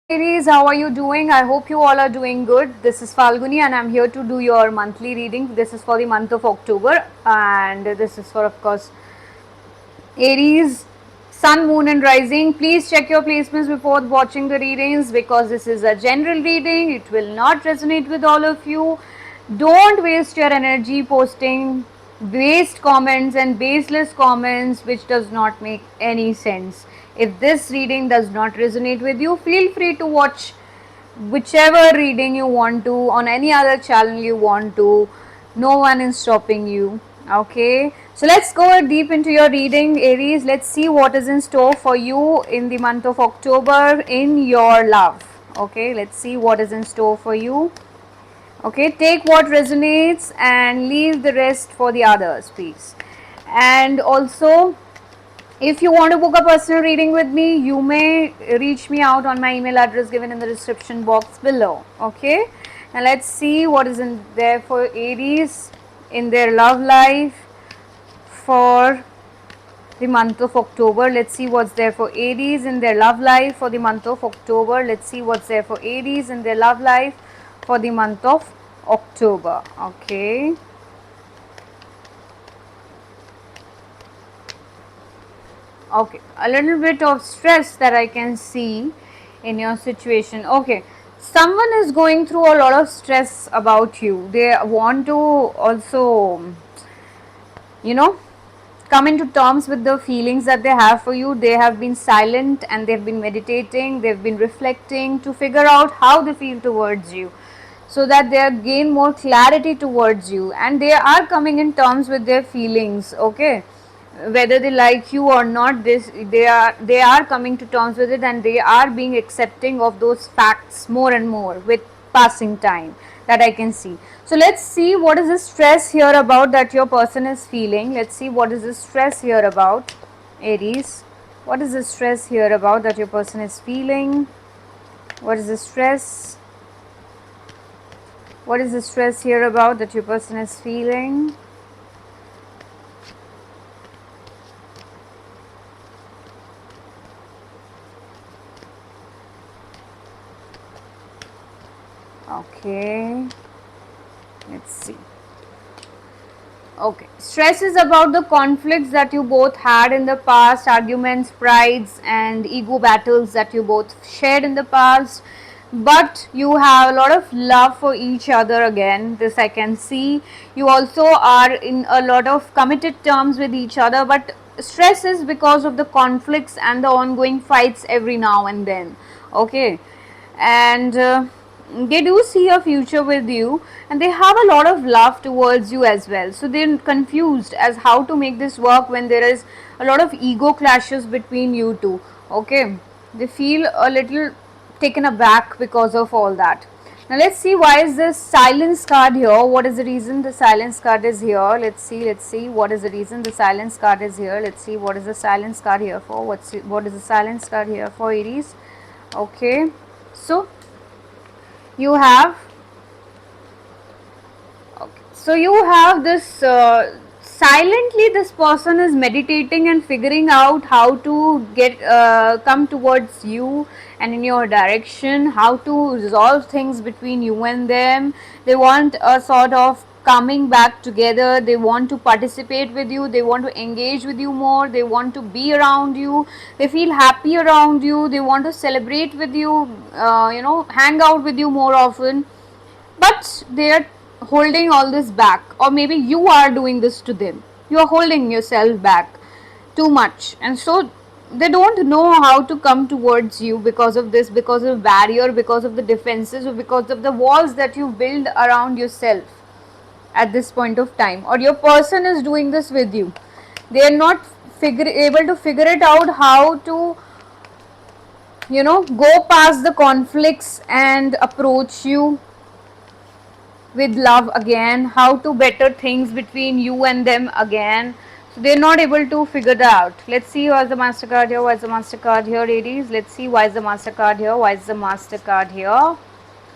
Aries, how are you doing? I hope you all are doing good. This is Falguni and I'm here to do your monthly reading. This is for the month of October and this is for, of course, Aries, Sun, Moon, and Rising. Please check your placements before watching the readings because this is a general reading. It will not resonate with all of you. Don't waste your energy posting waste comments and baseless comments which does not make any sense. If this reading does not resonate with you, feel free to watch whichever reading you want to on any other channel you want to. No one is stopping you. Okay, so let's go deep into your reading, Aries. Let's see what is in store for you in the month of October in your love. Okay, let's see what is in store for you. Okay, take what resonates and leave the rest for the others, please. And also, if you want to book a personal reading with me, you may reach me out on my email address given in the description box below. Okay, now let's see what is in there for Aries in their love life for the month of October. Let's see what's there for Aries in their love life for the month of October. Let's see what's there for Aries in their love life for the month of October. Okay. Okay, a little bit of stress that I can see in your situation. Okay, someone is going through a lot of stress about you. They want to also, you know, come into terms with the feelings that they have for you. They have been silent and they've been meditating, they've been reflecting to figure out how they feel towards you so that they gain more clarity towards you, and they are coming in terms with their feelings. Okay, whether they like you or not, this they are coming to terms with it, and they are being accepting of those facts more and more with passing time, that I can see. So let's see what is the stress here about that your person is feeling. Let's see what is the stress here about, Aries. What is the stress here about that your person is feeling? What is the stress? What is the stress here about that your person is feeling? Okay, let's see. Okay, stress is about the conflicts that you both had in the past, arguments, prides, and ego battles that you both shared in the past. But you have a lot of love for each other again. This I can see. You also are in a lot of committed terms with each other, but stress is because of the conflicts and the ongoing fights every now and then. Okay, and they do see a future with you, and they have a lot of love towards you as well. So they're confused as how to make this work when there is a lot of ego clashes between you two. Okay, they feel a little taken aback because of all that. Now let's see why is this silence card here. What is the reason the silence card is here? Let's see what is the reason the silence card is here. Let's see what is the silence card here for. What is the silence card here for, Aries? Okay, so you have, okay, so you have this silently this person is meditating and figuring out how to get come towards you and in your direction, how to resolve things between you and them. They want a sort of coming back together. They want to participate with you, they want to engage with you more, they want to be around you, they feel happy around you, they want to celebrate with you, hang out with you more often, but they are holding all this back, or maybe you are doing this to them. You are holding yourself back too much, and so they don't know how to come towards you because of this, because of barrier, because of the defenses, or because of the walls that you build around yourself at this point of time, or your person is doing this with you. They are not able to figure it out how to go past the conflicts and approach you with love again, how to better things between you and them again. So they're not able to figure that out. Let's see why is the MasterCard here, why is the MasterCard here, ladies. Let's see why is the MasterCard here, why is the MasterCard here.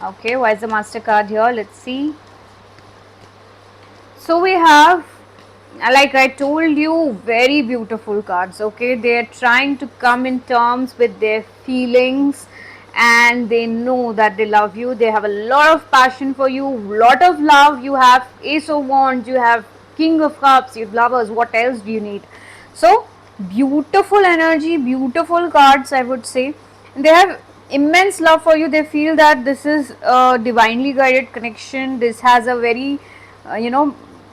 Okay, why is the MasterCard here? Let's see. So we have, like I told you, very beautiful cards. Okay, they are trying to come in terms with their feelings, and they know that they love you. They have a lot of passion for you, lot of love. You have Ace of Wands, you have King of Cups, you have Lovers. What else do you need? So beautiful energy, beautiful cards, I would say. They have immense love for you. They feel that this is a divinely guided connection. This has a very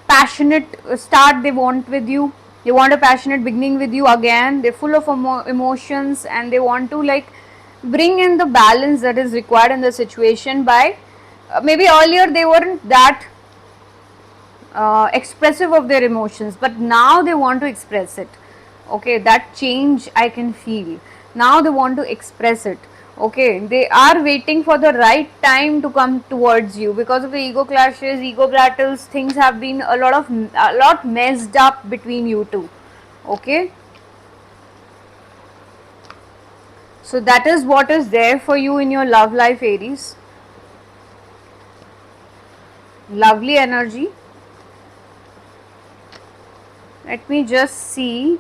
passionate start they want with you. They want a passionate beginning with you again. They're full of emotions, and they want to like bring in the balance that is required in the situation by maybe earlier they weren't that expressive of their emotions, but now they want to express it. Okay, that change I can feel. Now they want to express it. Okay, they are waiting for the right time to come towards you. Because of the ego clashes, ego battles, things have been a lot messed up between you two. Okay, so that is what is there for you in your love life, Aries. Lovely energy. Let me just see.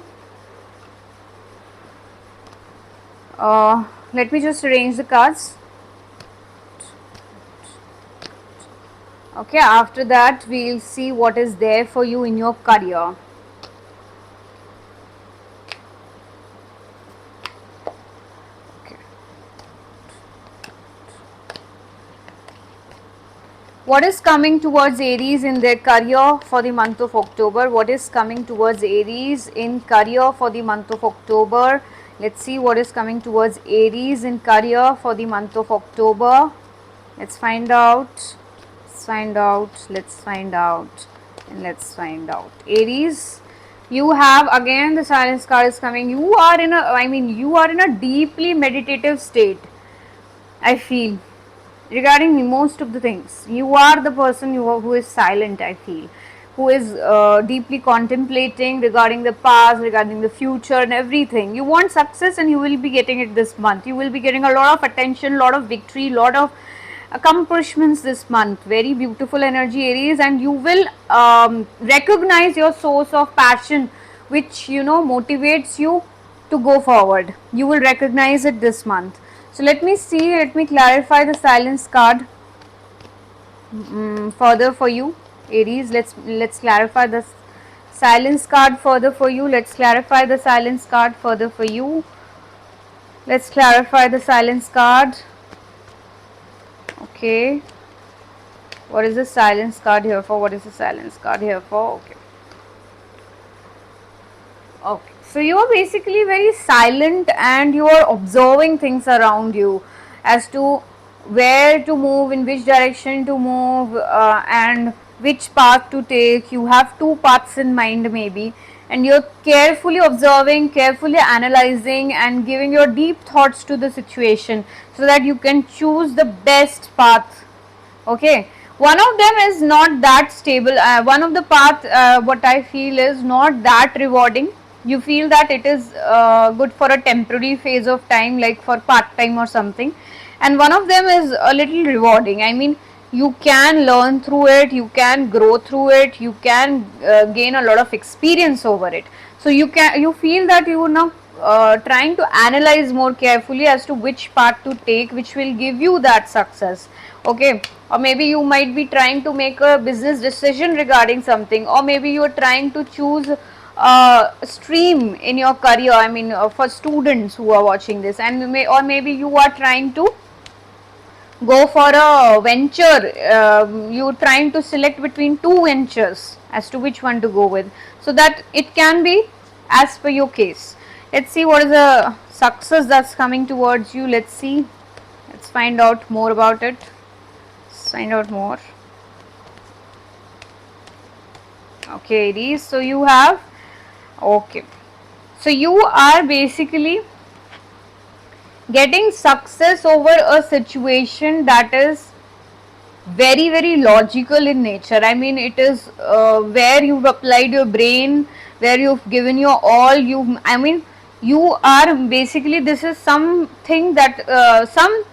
Let me just arrange the cards. Okay, after that we'll see what is there for you in your career. What is coming towards Aries in their career for the month of October? What is coming towards Aries in career for the month of October? Let's see what is coming towards Aries in career for the month of October. Let's find out. Let's find out. Let's find out. And let's find out. Aries, you have again the silence card is coming. You are in a deeply meditative state, I feel, regarding most of the things. You are the person who is silent, I feel, who is deeply contemplating regarding the past, regarding the future and everything. You want success, and you will be getting it this month. You will be getting a lot of attention, lot of victory, lot of accomplishments this month. Very beautiful energy, Aries, and you will recognize your source of passion, which motivates you to go forward. You will recognize it this month. So let me see, let me clarify the silence card further for you, Aries. Let's clarify the silence card further for you. Let's clarify the silence card further for you. Let's clarify the silence card. Okay, what is the silence card here for? What is the silence card here for? Okay. Okay, so you are basically very silent, and you are observing things around you as to where to move, in which direction to move, and which path to take. You have two paths in mind maybe, and you're carefully observing, carefully analyzing, and giving your deep thoughts to the situation so that you can choose the best path. Okay, one of them is not that stable. One of the path, what I feel, is not that rewarding. You feel that it is good for a temporary phase of time, like for part time or something, and one of them is a little rewarding. I mean, you can learn through it, you can grow through it, you can gain a lot of experience over it. So you feel that you are now trying to analyze more carefully as to which path to take, which will give you that success. Okay, or maybe you might be trying to make a business decision regarding something, or maybe you are trying to choose stream in your career. I mean, for students who are watching this, and maybe you are trying to go for a venture. You're trying to select between two ventures as to which one to go with, so that it can be as per your case. Let's see what is the success that's coming towards you. Let's see. Let's find out more about it. Let's find out more. Okay, Aries. So you have, okay, so you are basically getting success over a situation that is very logical in nature. I mean, it is where you've applied your brain, where you've given your all. You are basically, this is something that some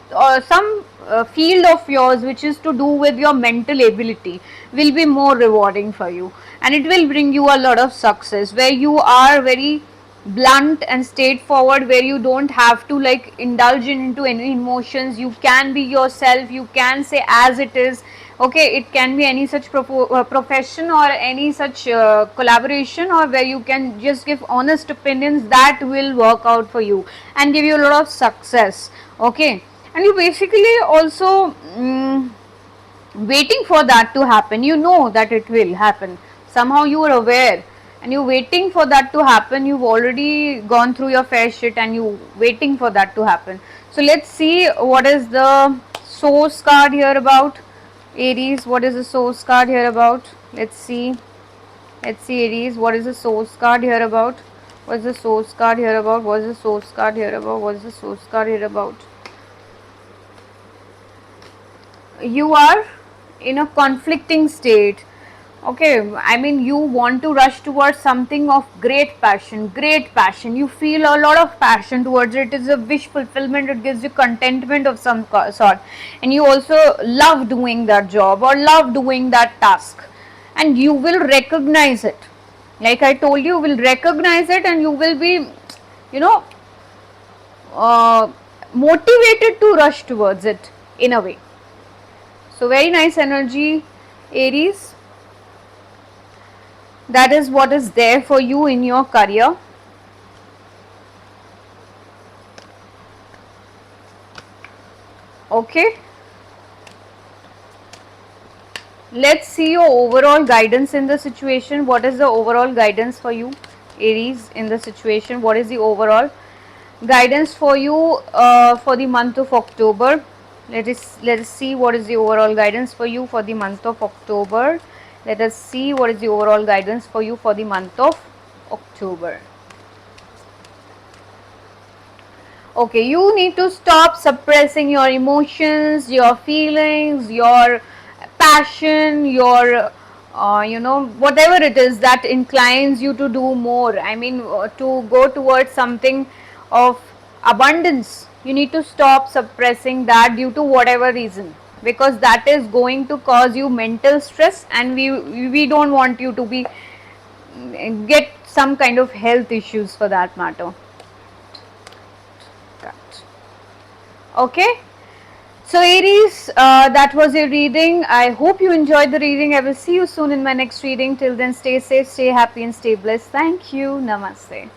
field of yours which is to do with your mental ability will be more rewarding for you, and it will bring you a lot of success, where you are very blunt and straightforward, where you don't have to like indulge into any emotions. You can be yourself, you can say as it is. Okay, it can be any such profession or any such collaboration, or where you can just give honest opinions that will work out for you and give you a lot of success. Okay, and you basically also waiting for that to happen. You know that it will happen, somehow you are aware, and you're waiting for that to happen. You've already gone through your fair shit and you waiting for that to happen. So let's see what is the source card here about Aries. What is the source card here about? Let's see Aries, what is the source card here about? What is the source card here about? What is the source card here about? What is the source card here about? You are in a conflicting state. Okay, I mean, you want to rush towards something of great passion. You feel a lot of passion towards it. It is a wish fulfillment. It gives you contentment of some sort, and you also love doing that job or love doing that task, and you will recognize it. Like I told you, will recognize it, and you will be, you know, uh, motivated to rush towards it in a way. So very nice energy, Aries. That is what is there for you in your career. Okay, let's see your overall guidance in the situation. What is the overall guidance for you, Aries, in the situation? What is the overall guidance for you for the month of October? Let us see what is the overall guidance for you for the month of October. Let us see what is the overall guidance for you for the month of October. Okay, you need to stop suppressing your emotions, your feelings, your passion, your whatever it is that inclines you to do more. I mean, to go towards something of abundance. You need to stop suppressing that due to whatever reason, because that is going to cause you mental stress, and we don't want you to be get some kind of health issues for that matter. Okay, so Aries, that was your reading. I hope you enjoyed the reading. I will see you soon in my next reading. Till then, stay safe, stay happy, and stay blessed. Thank you. Namaste.